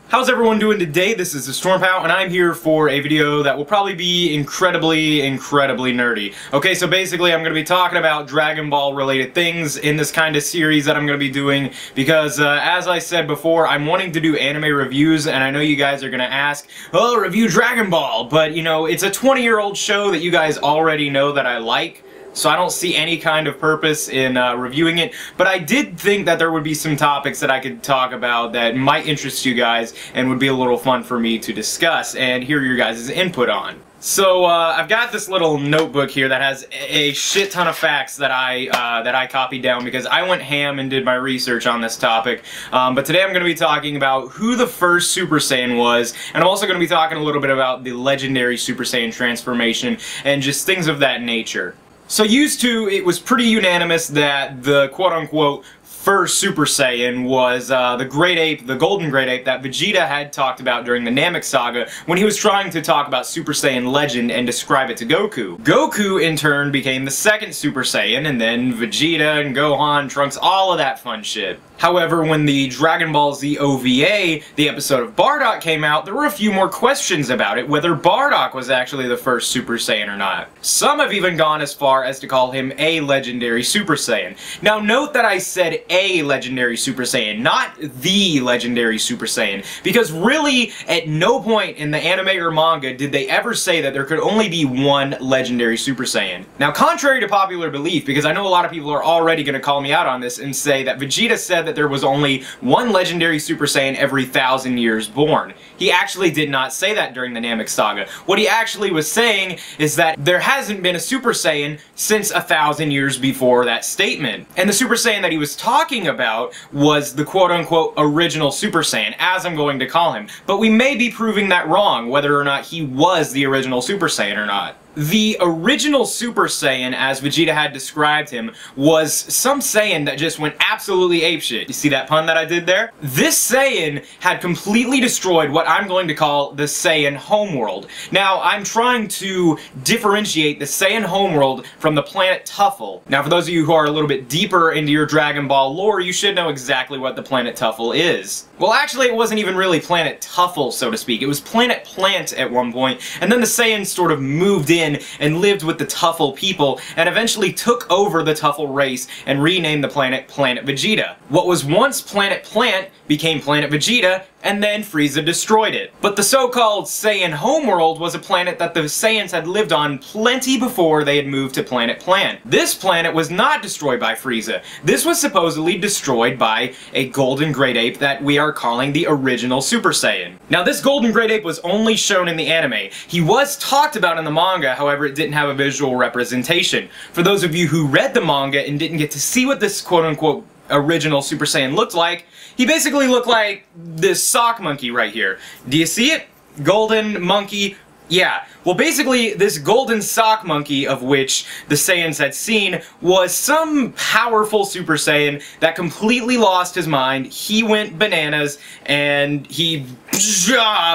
How's everyone doing today? This is TheStormPow, and I'm here for a video that will probably be incredibly nerdy. Okay, so basically I'm going to be talking about Dragon Ball related things in this kind of series that I'm going to be doing because, as I said before, I'm wanting to do anime reviews, and I know you guys are going to ask, oh, review Dragon Ball, but, you know, it's a 20-year-old show that you guys already know that I like. So I don't see any kind of purpose in reviewing it, but I did think that there would be some topics that I could talk about that might interest you guys and would be a little fun for me to discuss and hear your guys' input on. So I've got this little notebook here that has a shit ton of facts that I copied down because I went ham and did my research on this topic. But today I'm going to be talking about who the first Super Saiyan was, and I'm also going to be talking a little bit about the Legendary Super Saiyan transformation and just things of that nature. So it was pretty unanimous that the quote-unquote first Super Saiyan was the Great Ape, the Golden Great Ape that Vegeta had talked about during the Namek saga when he was trying to talk about Super Saiyan Legend and describe it to Goku. Goku, in turn, became the second Super Saiyan, and then Vegeta and Gohan, Trunks, all of that fun shit. However, when the Dragon Ball Z OVA, the episode of Bardock, came out, there were a few more questions about it, whether Bardock was actually the first Super Saiyan or not. Some have even gone as far as to call him a Legendary Super Saiyan. Now note that I said a Legendary Super Saiyan, not the Legendary Super Saiyan, because really, at no point in the anime or manga did they ever say that there could only be one Legendary Super Saiyan. Now, contrary to popular belief, because I know a lot of people are already going to call me out on this and say that Vegeta said that there was only one Legendary Super Saiyan every 1,000 years born. He actually did not say that during the Namek saga. What he actually was saying is that there hasn't been a Super Saiyan since 1,000 years before that statement. And the Super Saiyan that he was talking about was the quote-unquote original Super Saiyan, as I'm going to call him. But we may be proving that wrong, whether or not he was the original Super Saiyan or not. The original Super Saiyan, as Vegeta had described him, was some Saiyan that just went absolutely apeshit. You see that pun that I did there? This Saiyan had completely destroyed what I'm going to call the Saiyan homeworld. Now, I'm trying to differentiate the Saiyan homeworld from the planet Tuffle. Now, for those of you who are a little bit deeper into your Dragon Ball lore, you should know exactly what the planet Tuffle is. Well, actually, it wasn't even really planet Tuffle, so to speak. It was planet Plant at one point, and then the Saiyans sort of moved in and lived with the Tuffle people, and eventually took over the Tuffle race and renamed the planet Planet Vegeta. What was once Planet Plant became Planet Vegeta, and then Frieza destroyed it. But the so-called Saiyan homeworld was a planet that the Saiyans had lived on plenty before they had moved to Planet Plant. This planet was not destroyed by Frieza. This was supposedly destroyed by a Golden Great Ape that we are calling the original Super Saiyan. Now, this Golden Great Ape was only shown in the anime. He was talked about in the manga, however, it didn't have a visual representation. For those of you who read the manga and didn't get to see what this quote-unquote original Super Saiyan looked like, he basically looked like this sock monkey right here. Do you see it? Golden monkey. Yeah. Well, basically, this golden sock monkey, of which the Saiyans had seen, was some powerful Super Saiyan that completely lost his mind. He went bananas, and he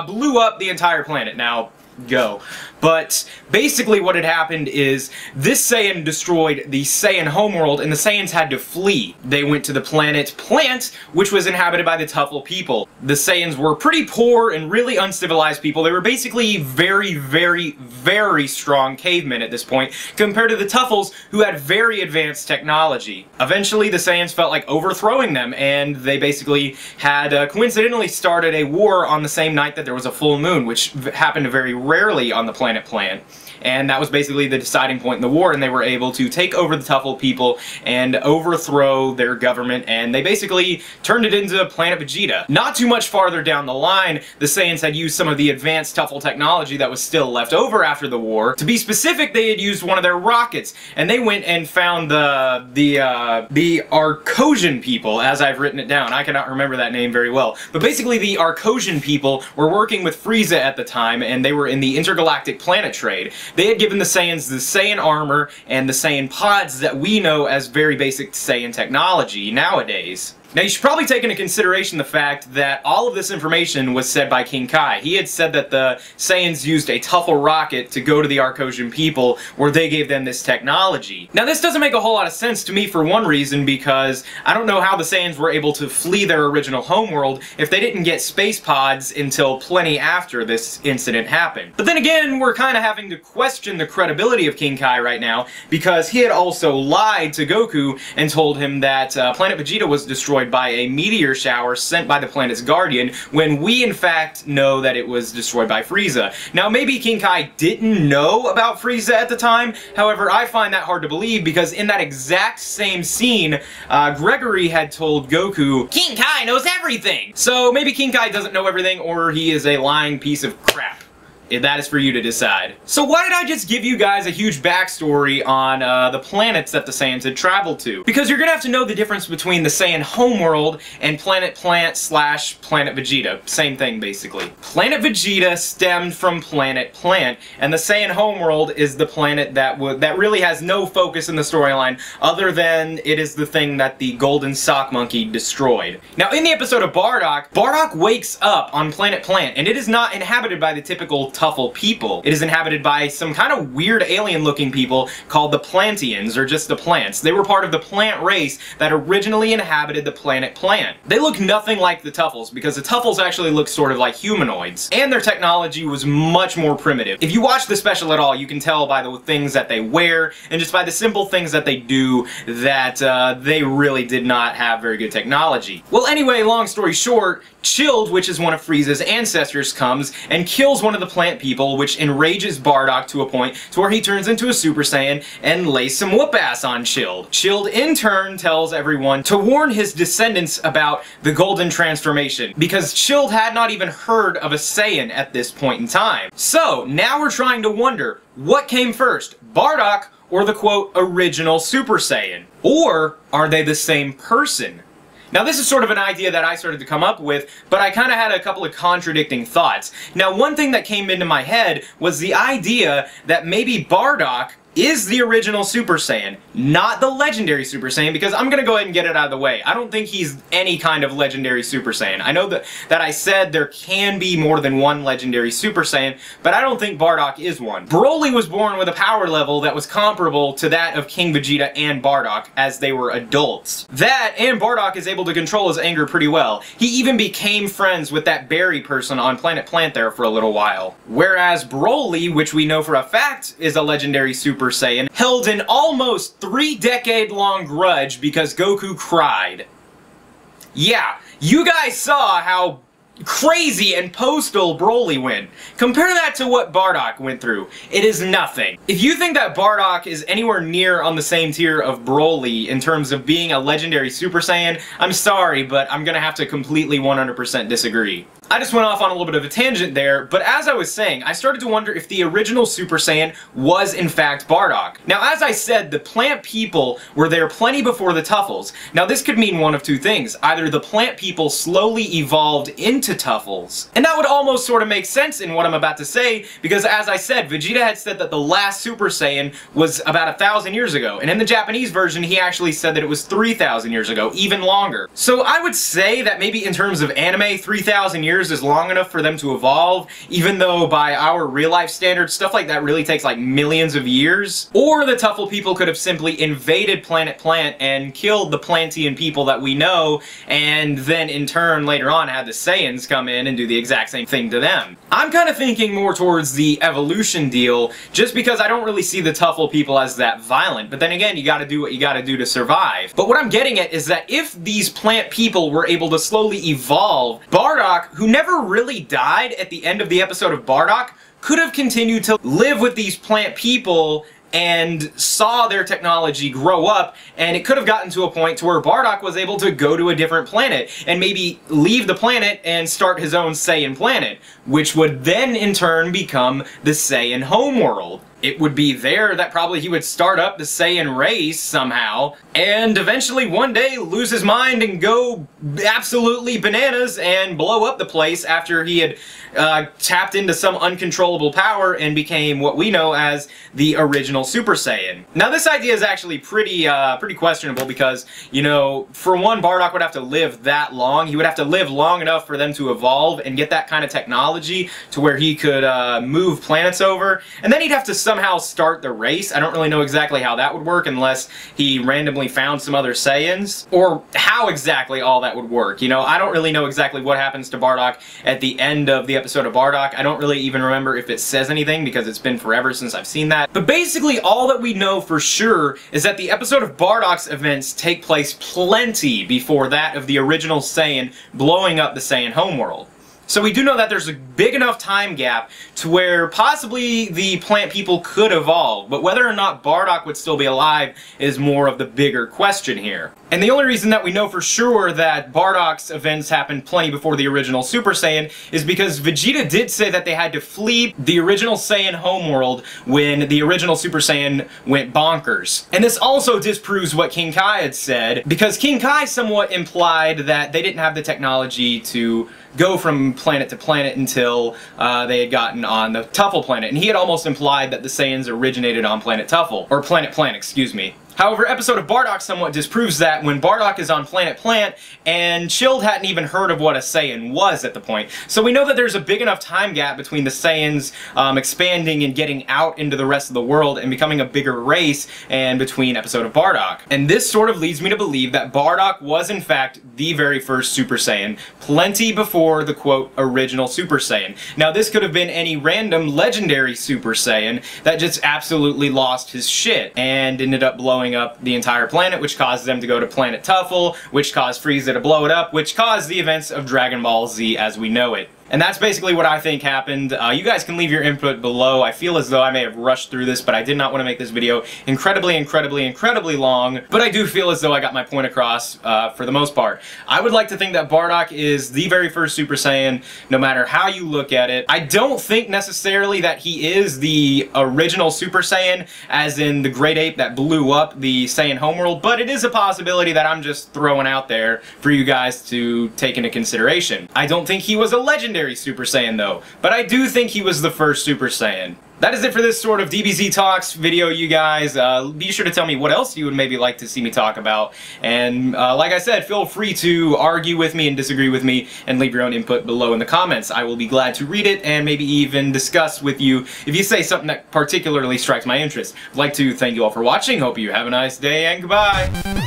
blew up the entire planet. Now, go. But basically what had happened is this Saiyan destroyed the Saiyan homeworld and the Saiyans had to flee. They went to the planet Plant, which was inhabited by the Tuffle people. The Saiyans were pretty poor and really uncivilized people. They were basically very strong cavemen at this point compared to the Tuffles, who had very advanced technology. Eventually the Saiyans felt like overthrowing them, and they basically had coincidentally started a war on the same night that there was a full moon, which happened very rarely on the planet Plant. And that was basically the deciding point in the war, and they were able to take over the Tuffle people and overthrow their government, and they basically turned it into Planet Vegeta. Not too much farther down the line, the Saiyans had used some of the advanced Tuffle technology that was still left over after the war. To be specific, they had used one of their rockets, and they went and found the Arcosian people, as I've written it down. I cannot remember that name very well. But basically, the Arcosian people were working with Frieza at the time, and they were in the intergalactic planet trade. They had given the Saiyans the Saiyan armor and the Saiyan pods that we know as very basic Saiyan technology nowadays. Now you should probably take into consideration the fact that all of this information was said by King Kai. He had said that the Saiyans used a Tuffle rocket to go to the Arcosian people where they gave them this technology. Now this doesn't make a whole lot of sense to me for one reason, because I don't know how the Saiyans were able to flee their original homeworld if they didn't get space pods until plenty after this incident happened. But then again, we're kind of having to question the credibility of King Kai right now, because he had also lied to Goku and told him that Planet Vegeta was destroyed by a meteor shower sent by the planet's guardian, when we in fact know that it was destroyed by Frieza. Now maybe King Kai didn't know about Frieza at the time, however I find that hard to believe, because in that exact same scene, Gregory had told Goku, King Kai knows everything! So maybe King Kai doesn't know everything, or he is a lying piece of crap. That is for you to decide. So why did I just give you guys a huge backstory on the planets that the Saiyans had traveled to? Because you're gonna have to know the difference between the Saiyan homeworld and Planet Plant / Planet Vegeta. Same thing, basically. Planet Vegeta stemmed from Planet Plant, and the Saiyan homeworld is the planet that really has no focus in the storyline, other than it is the thing that the Golden Sock Monkey destroyed. Now, in the episode of Bardock, Bardock wakes up on Planet Plant, and it is not inhabited by the typical Tuffle people. It is inhabited by some kind of weird alien-looking people called the Plantians, or just the plants. They were part of the plant race that originally inhabited the planet Plant. They look nothing like the Tuffles, because the Tuffles actually look sort of like humanoids. And their technology was much more primitive. If you watch the special at all, you can tell by the things that they wear, and just by the simple things that they do, that they really did not have very good technology. Well, anyway, long story short, Chilled, which is one of Frieza's ancestors, comes and kills one of the plant people, which enrages Bardock to a point to where he turns into a Super Saiyan and lays some whoop-ass on Chilled. Chilled, in turn, tells everyone to warn his descendants about the Golden Transformation, because Chilled had not even heard of a Saiyan at this point in time. So, now we're trying to wonder, what came first, Bardock or the, quote, original Super Saiyan? Or are they the same person? Now this is sort of an idea that I started to come up with, but I kind of had a couple of contradicting thoughts. Now one thing that came into my head was the idea that maybe Bardock is the original Super Saiyan, not the Legendary Super Saiyan, because I'm gonna go ahead and get it out of the way. I don't think he's any kind of Legendary Super Saiyan. I know that I said there can be more than one Legendary Super Saiyan, but I don't think Bardock is one. Broly was born with a power level that was comparable to that of King Vegeta and Bardock as they were adults. That, and Bardock is able to control his anger pretty well. He even became friends with that berry person on Planet Plant there for a little while. Whereas Broly, which we know for a fact is a Legendary Super Saiyan, held an almost 3-decade-long grudge because Goku cried. Yeah, you guys saw how crazy and postal Broly went. Compare that to what Bardock went through. It is nothing. If you think that Bardock is anywhere near on the same tier of Broly in terms of being a Legendary Super Saiyan, I'm sorry, but I'm gonna have to completely 100% disagree. I just went off on a little bit of a tangent there, but as I was saying, I started to wonder if the original Super Saiyan was in fact Bardock. Now, as I said, the plant people were there plenty before the Tuffles. Now, this could mean one of two things. Either the plant people slowly evolved into Tuffles, and that would almost sort of make sense in what I'm about to say, because as I said, Vegeta had said that the last Super Saiyan was about 1,000 years ago, and in the Japanese version, he actually said that it was 3,000 years ago, even longer. So I would say that maybe in terms of anime, 3,000 years is long enough for them to evolve, even though by our real-life standards, stuff like that really takes like millions of years. Or the Tuffle people could have simply invaded Planet Plant and killed the Plantian people that we know, and then in turn later on had the Saiyans come in and do the exact same thing to them. I'm kind of thinking more towards the evolution deal, just because I don't really see the Tuffle people as that violent, but then again, you gotta do what you gotta do to survive. But what I'm getting at is that if these plant people were able to slowly evolve, Bardock, who never really died at the end of the episode of Bardock, could have continued to live with these plant people and saw their technology grow up, and it could have gotten to a point to where Bardock was able to go to a different planet and maybe leave the planet and start his own Saiyan planet, which would then in turn become the Saiyan homeworld. it would be there that probably he would start up the Saiyan race somehow, and eventually one day lose his mind and go absolutely bananas and blow up the place after he had tapped into some uncontrollable power and became what we know as the original Super Saiyan. Now this idea is actually pretty questionable because, you know, for one, Bardock would have to live that long. He would have to live long enough for them to evolve and get that kind of technology to where he could move planets over, and then he'd have to somehow start the race. I don't really know exactly how that would work unless he randomly found some other Saiyans, or how exactly all that would work. You know, I don't really know exactly what happens to Bardock at the end of the episode of Bardock. I don't really even remember if it says anything because it's been forever since I've seen that. But basically all that we know for sure is that the episode of Bardock's events take place plenty before that of the original Saiyan blowing up the Saiyan homeworld. So we do know that there's a big enough time gap to where possibly the plant people could evolve, but whether or not Bardock would still be alive is more of the bigger question here. And the only reason that we know for sure that Bardock's events happened plenty before the original Super Saiyan is because Vegeta did say that they had to flee the original Saiyan homeworld when the original Super Saiyan went bonkers. And this also disproves what King Kai had said, because King Kai somewhat implied that they didn't have the technology to go from planet to planet until they had gotten on the Tuffle planet, and he had almost implied that the Saiyans originated on planet Tuffle, or Planet Plant, excuse me. However, episode of Bardock somewhat disproves that when Bardock is on Planet Plant, and Chilled hadn't even heard of what a Saiyan was at the point. So we know that there's a big enough time gap between the Saiyans expanding and getting out into the rest of the world and becoming a bigger race, and between episode of Bardock. And this sort of leads me to believe that Bardock was in fact the very first Super Saiyan, plenty before the quote original Super Saiyan. Now this could have been any random legendary Super Saiyan that just absolutely lost his shit and ended up blowing up the entire planet, which caused them to go to Planet Tuffle, which caused Frieza to blow it up, which caused the events of Dragon Ball Z as we know it. And that's basically what I think happened. You guys can leave your input below. I feel as though I may have rushed through this, but I did not want to make this video incredibly long. But I do feel as though I got my point across for the most part. I would like to think that Bardock is the very first Super Saiyan, no matter how you look at it. I don't think necessarily that he is the original Super Saiyan, as in the great ape that blew up the Saiyan homeworld, but it is a possibility that I'm just throwing out there for you guys to take into consideration. I don't think he was a legendary Super Saiyan though, but I do think he was the first Super Saiyan. That is it for this sort of DBZ Talks video, you guys. Be sure to tell me what else you would maybe like to see me talk about. And like I said, feel free to argue with me and disagree with me and leave your own input below in the comments. I will be glad to read it and maybe even discuss with you if you say something that particularly strikes my interest. I'd like to thank you all for watching. Hope you have a nice day and goodbye.